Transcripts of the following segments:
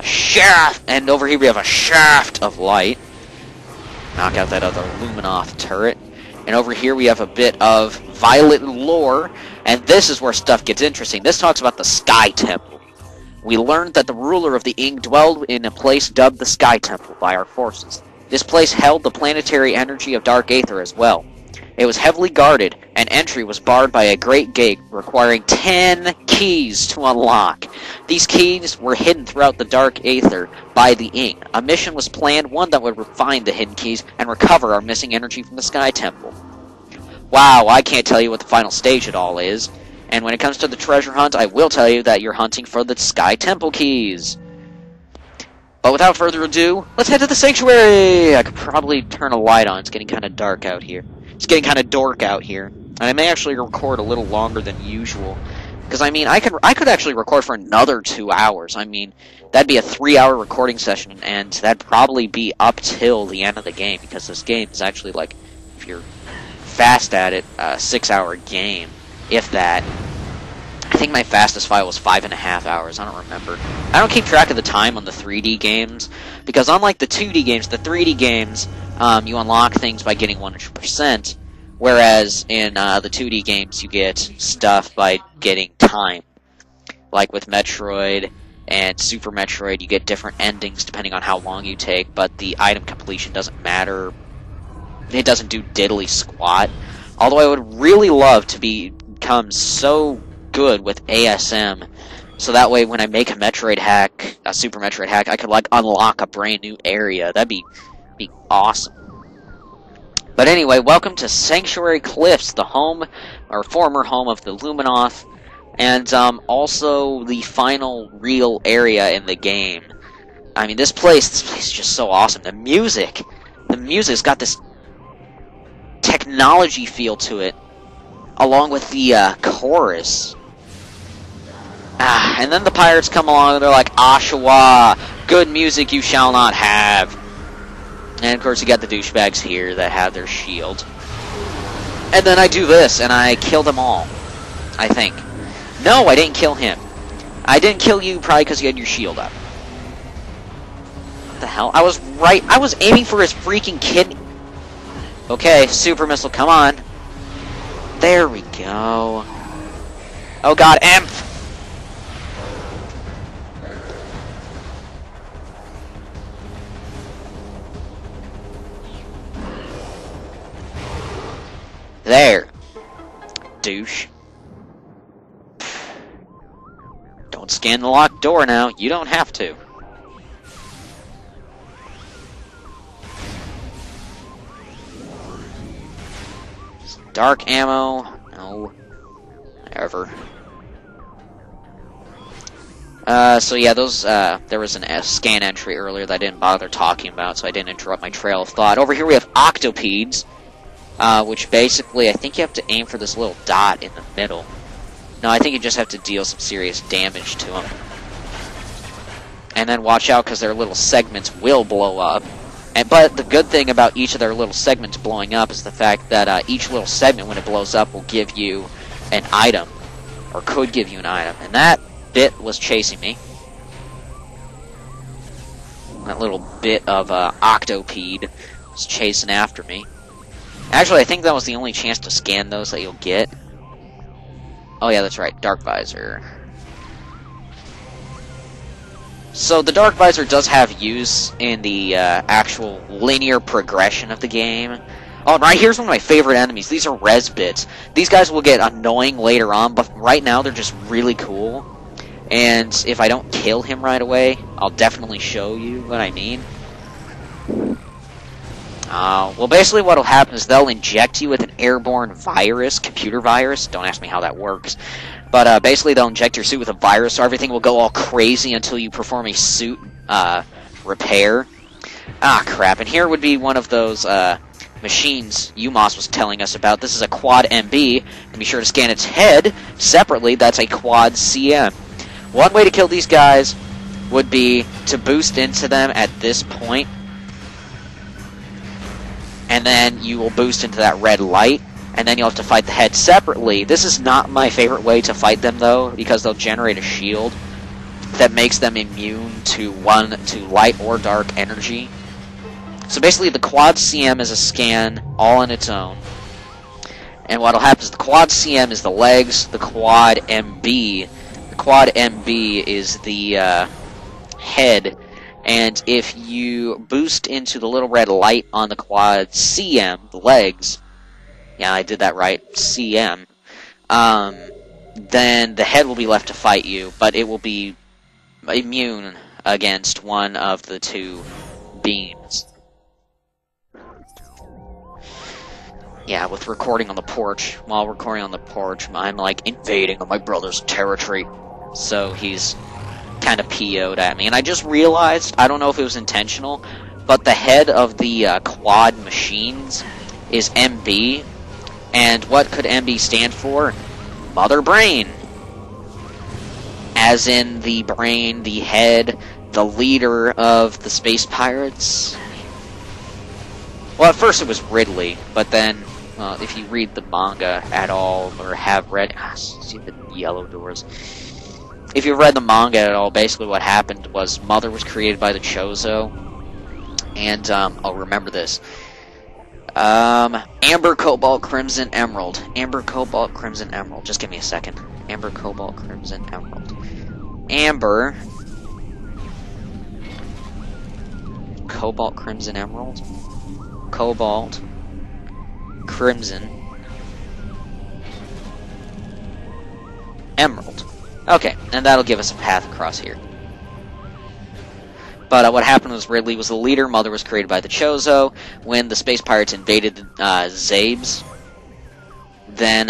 shaft, and over here we have a shaft of light. Knock out that other Luminoth turret. And over here we have a bit of Violet lore, and this is where stuff gets interesting. This talks about the Sky Temple. We learned that the ruler of the Ing dwelled in a place dubbed the Sky Temple by our forces. This place held the planetary energy of Dark Aether as well. It was heavily guarded, and entry was barred by a great gate requiring 10 keys to unlock. These keys were hidden throughout the Dark Aether by the Ing. A mission was planned, one that would find the hidden keys and recover our missing energy from the Sky Temple. Wow, I can't tell you what the final stage it all is. And when it comes to the treasure hunt, I will tell you that you're hunting for the Sky Temple keys. But without further ado, let's head to the sanctuary! I could probably turn a light on. It's getting kind of dark out here. It's getting kind of dork out here. And I may actually record a little longer than usual. Because, I mean, I could actually record for another 2 hours. I mean, that'd be a 3-hour recording session, and that'd probably be up till the end of the game. Because this game is actually, like, if you're fast at it, a 6-hour game. If that. I think my fastest file was 5.5 hours. I don't remember. I don't keep track of the time on the 3D games, because unlike the 2D games, the 3D games, you unlock things by getting 100%, whereas in the 2D games, you get stuff by getting time. Like with Metroid and Super Metroid, you get different endings depending on how long you take, but the item completion doesn't matter. It doesn't do diddly squat. Although I would really love to become so good with ASM, so that way when I make a Metroid hack, a Super Metroid hack, I could like unlock a brand new area. That'd be awesome. But anyway, welcome to Sanctuary Cliffs, the home, or former home of the Luminoth, and also the final real area in the game. I mean, this place is just so awesome. The music's got this technology feel to it, along with the chorus. And then the pirates come along and they're like, Oshawa, good music you shall not have. And of course you got the douchebags here that have their shield. And then I do this, and I kill them all. I think. No, I didn't kill him. I didn't kill you probably because you had your shield up. What the hell? I was right. I was aiming for his freaking kidney. Okay, super missile, come on. There we go. Oh god, Imp! There. Douche. Don't scan the locked door now. You don't have to. Dark ammo. No. Ever. So yeah, those, there was a scan entry earlier that I didn't bother talking about, so I didn't interrupt my trail of thought. Over here we have octopedes, which basically, I think you have to aim for this little dot in the middle. No, I think you just have to deal some serious damage to them. And then watch out, because their little segments will blow up. But the good thing about each of their little segments blowing up is the fact that each little segment, when it blows up, will give you an item. Or could give you an item. And that bit was chasing me. That little bit of octopede was chasing after me. Actually, I think that was the only chance to scan those that you'll get. Oh yeah, that's right. Dark Visor. So the Dark Visor does have use in the actual linear progression of the game. Oh, right here's one of my favorite enemies. These are res bits. These guys will get annoying later on, but right now they're just really cool. And if I don't kill him right away, I'll definitely show you what I mean. Well, basically what will happen is they'll inject you with an airborne virus, computer virus. Don't ask me how that works. But basically they'll inject your suit with a virus, so everything will go all crazy until you perform a suit repair. Ah, crap. And here would be one of those machines UMOS was telling us about. This is a Quad MB, and be sure to scan its head separately. That's a Quad CM. One way to kill these guys would be to boost into them at this point, and then you will boost into that red light, and then you'll have to fight the head separately. This is not my favorite way to fight them, though, because they'll generate a shield. that makes them immune to light or dark energy. So basically, the Quad CM is a scan all on its own. And what'll happen is the Quad CM is the legs, the Quad MB. The Quad MB is the head. And if you boost into the little red light on the Quad CM, the legs, yeah, I did that right, CM, then the head will be left to fight you, but it will be immune against one of the two beams. Yeah, with recording on the porch, while recording on the porch, I'm like invading on my brother's territory, so he's kind of PO'd at me. And I just realized, I don't know if it was intentional, but the head of the quad machines is MB, and what could MB stand for? Mother Brain. As in the brain, the head, the leader of the space pirates. Well, at first it was Ridley, but then, if you read the manga at all, or have read... see the yellow doors. If you've read the manga at all, basically what happened was Mother was created by the Chozo, and, remember this. Amber, Cobalt, Crimson, Emerald. Amber, Cobalt, Crimson, Emerald. Just give me a second. Amber, Cobalt, Crimson, Emerald. Amber, Cobalt, Crimson, Emerald. Cobalt, Crimson, Emerald. Okay, and that'll give us a path across here. But what happened was Ridley was the leader, Mother was created by the Chozo. When the space pirates invaded Zabes, then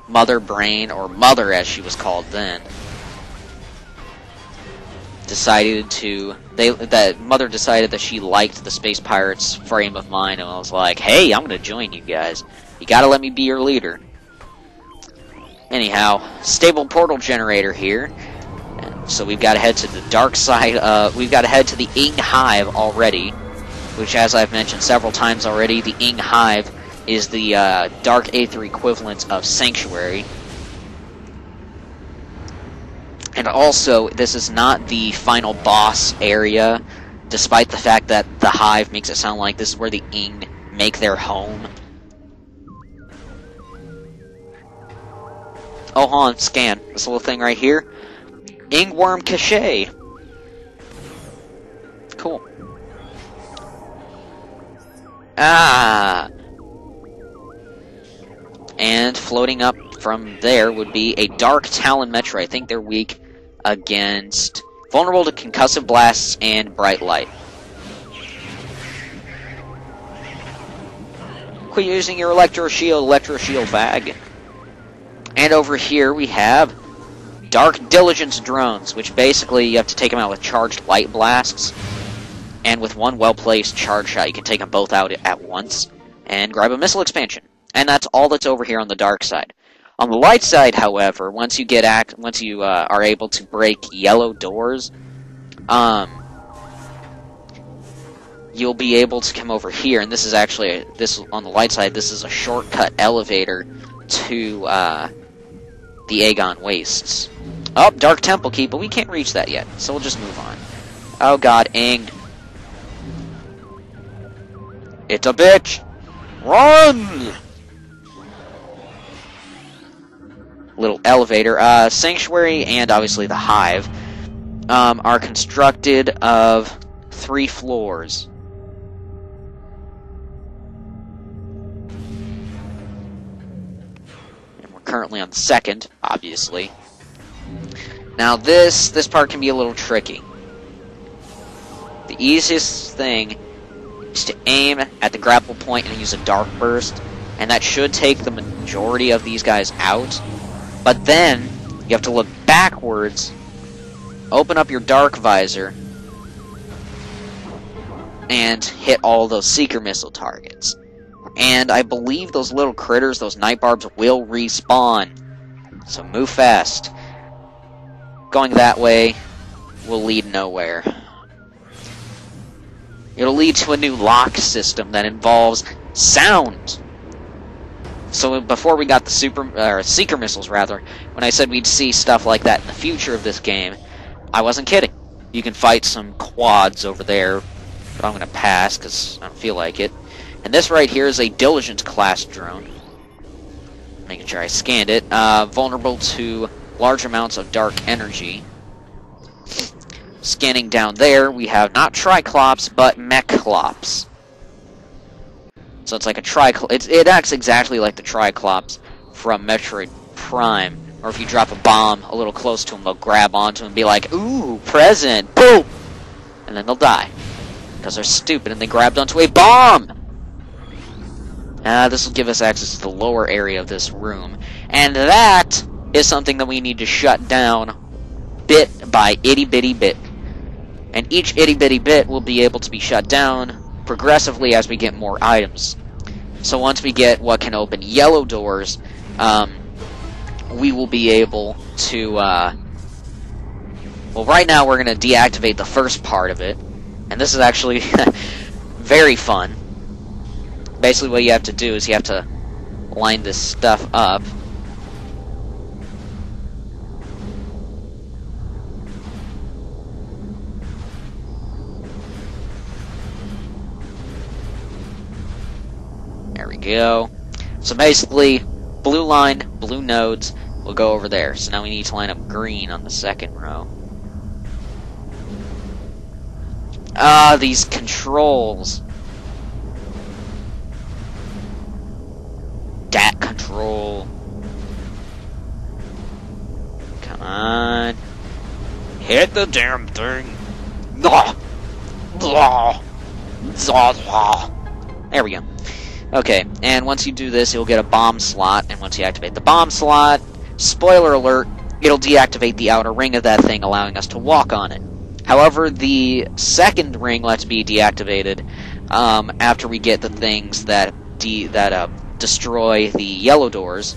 Mother Brain, or Mother as she was called then, decided to... Mother decided that she liked the space pirates' frame of mind, and was like, hey, I'm gonna join you guys. You gotta let me be your leader. Anyhow, stable portal generator here. So we've got to head to the dark side, we've got to head to the Ing Hive already, which, as I've mentioned several times already, the Ing Hive is the Dark Aether equivalent of Sanctuary. And also, this is not the final boss area, despite the fact that the Hive makes it sound like this is where the Ing make their home. Oh, hold on, scan. This little thing right here. Ingworm Cache. Cool. Ah. And floating up from there would be a Dark Talon Metroid. I think they're weak against... vulnerable to concussive blasts and bright light. Quit using your Electro Shield bag. And over here we have Dark Diligence drones, which basically you have to take them out with charged light blasts. And with one well-placed charge shot, you can take them both out at once and grab a missile expansion. And that's all that's over here on the dark side. On the light side, however, once you are able to break yellow doors, you'll be able to come over here. And this is actually on the light side. This is a shortcut elevator to the Aegon Wastes. Oh, Dark Temple Key, but we can't reach that yet, so we'll just move on. Oh god, Ing. It's a bitch! Run! Little elevator. Sanctuary and obviously the Hive are constructed of 3 floors. Currently on the 2nd, obviously. Now this part can be a little tricky. The easiest thing is to aim at the grapple point and use a Dark Burst, and that should take the majority of these guys out. But then, you have to look backwards, open up your Dark Visor, and hit all those Seeker Missile targets. And I believe those little critters, those night barbs, will respawn. So move fast. Going that way will lead nowhere. It'll lead to a new lock system that involves sound. So before we got the Seeker missiles, rather, when I said we'd see stuff like that in the future of this game, I wasn't kidding. You can fight some quads over there, but I'm going to pass because I don't feel like it. And this right here is a Diligent class drone. Making sure I scanned it. Vulnerable to large amounts of dark energy. Scanning down there, we have not Triclops, but Mechclops. So it's like a it acts exactly like the Triclops from Metroid Prime. Or if you drop a bomb a little close to them, they'll grab onto them and be like, "Ooh, present!" Boom! And then they'll die. Because they're stupid and they grabbed onto a bomb! This will give us access to the lower area of this room. And that is something that we need to shut down bit by itty-bitty bit. And each itty-bitty bit will be able to be shut down progressively as we get more items. So once we get what can open yellow doors, we will be able to, well, right now we're going to deactivate the first part of it. And this is actually very fun. Basically what you have to do is you have to line this stuff up. There we go. So basically, blue line, blue nodes will go over there. So now we need to line up green on the second row. Ah, these controls. Dat control. Come on. Hit the damn thing. There we go. Okay, and once you do this, you'll get a bomb slot, and once you activate the bomb slot, spoiler alert, it'll deactivate the outer ring of that thing, allowing us to walk on it. However, the second ring lets be deactivated after we get the things that destroy the yellow doors.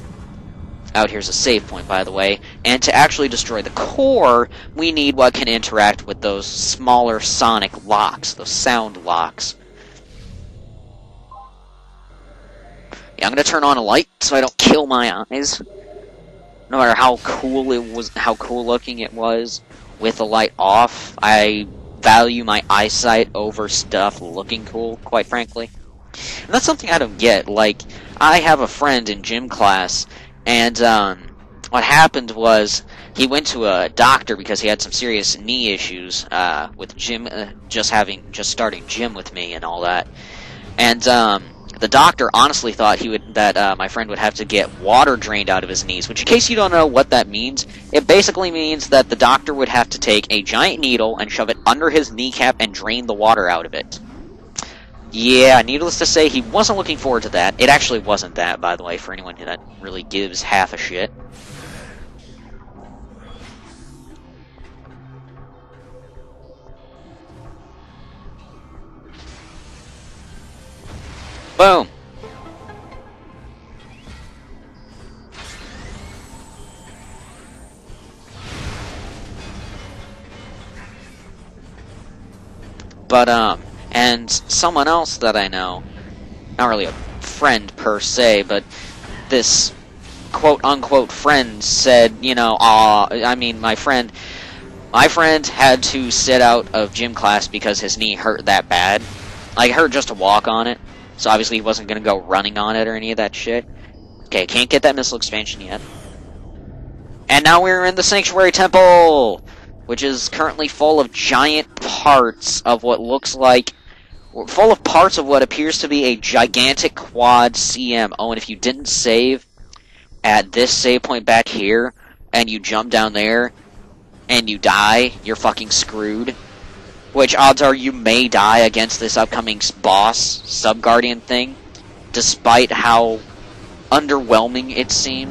Out here's a save point, by the way. And to actually destroy the core, we need what can interact with those smaller sonic locks, those sound locks. Yeah, I'm gonna turn on a light so I don't kill my eyes. No matter how cool looking it was with the light off, I value my eyesight over stuff looking cool, quite frankly. And that's something I don't get. Like, I have a friend in gym class, and what happened was he went to a doctor because he had some serious knee issues with gym, just starting gym with me and all that. And the doctor honestly thought that my friend would have to get water drained out of his knees, which, in case you don't know what that means, it basically means that the doctor would have to take a giant needle and shove it under his kneecap and drain the water out of it. Yeah, needless to say, he wasn't looking forward to that. It actually wasn't that, by the way, for anyone that really gives half a shit. Boom! But, and someone else that I know, not really a friend per se, but this quote-unquote friend said, you know, I mean, my friend had to sit out of gym class because his knee hurt that bad. Like, it hurt just to walk on it. So obviously he wasn't going to go running on it or any of that shit. Okay, can't get that missile expansion yet. And now we're in the Sanctuary Temple, which is currently full of giant parts of what looks like... full of parts of what appears to be a gigantic quad CM. Oh, and if you didn't save at this save point back here, and you jump down there, and you die, you're fucking screwed. Which, odds are you may die against this upcoming boss, Sub-Guardian thing, despite how underwhelming it seems.